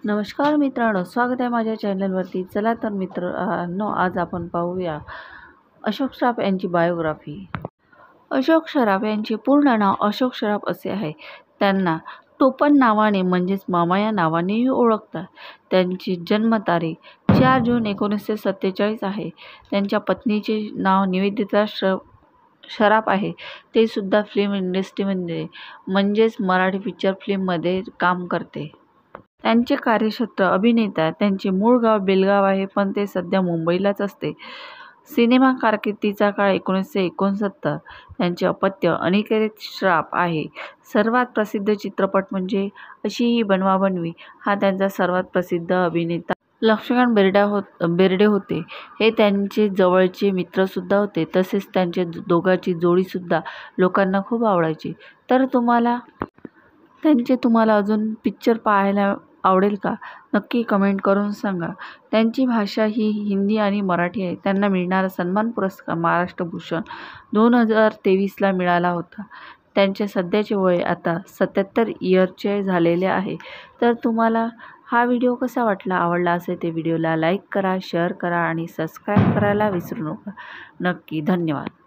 नमस्कार मित्रांनो, स्वागत आहे माझ्या चॅनलवरती. चला तर मित्रांनो, आज आपण पाहूया अशोक सराफ यांची बायोग्राफी. अशोक सराफ यांचे पूर्ण नाव अशोक सराफ असे आहे. त्यांना टोपण नावाने म्हणजेच मामा या नावानेही ओळखतात. त्यांची जन्मतारीख 4 जून 1947 आहे. त्यांच्या पत्नीचे नाव निवेदिता सराफ आहे. ते सुद्धा फिल्म इंडस्ट्रीमध्ये म्हणजेच मराठी पिक्चर फिल्ममध्ये काम करते. त्यांचे कार्यक्षेत्र अभिनेता. त्यांचे मूळ गाव बेलगाव आहे, पण ते सध्या मुंबईलाच असते. सिनेमा कारकिर्दीचा काळ 1969. त्यांचे अपत्य अनिकेत सराफ आहे. सर्वात प्रसिद्ध चित्रपट म्हणजे अशी ही बनवाबनवी हा त्यांचा सर्वात प्रसिद्ध. अभिनेता लक्ष्मण बेर्डे होते. हे त्यांचे जवळचे मित्रसुद्धा होते. तसेच त्यांच्या दोघांची जोडीसुद्धा लोकांना खूप आवडायची. तर तुम्हाला अजून पिक्चर पाहायला आवडेल का? नक्की कमेंट करून सांगा. त्यांची भाषा ही हिंदी आणि मराठी आहे. त्यांना मिळणारा सन्मान पुरस्कार महाराष्ट्र भूषण 2023ला मिळाला होता. त्यांचे सध्याचे वय आता 77 इयरचे झालेले आहे. तर तुम्हाला हा व्हिडिओ कसा वाटला? आवडला असेल ते व्हिडिओला लाईक करा, शेअर करा आणि सबस्क्राईब करायला विसरू नका. नक्की. धन्यवाद.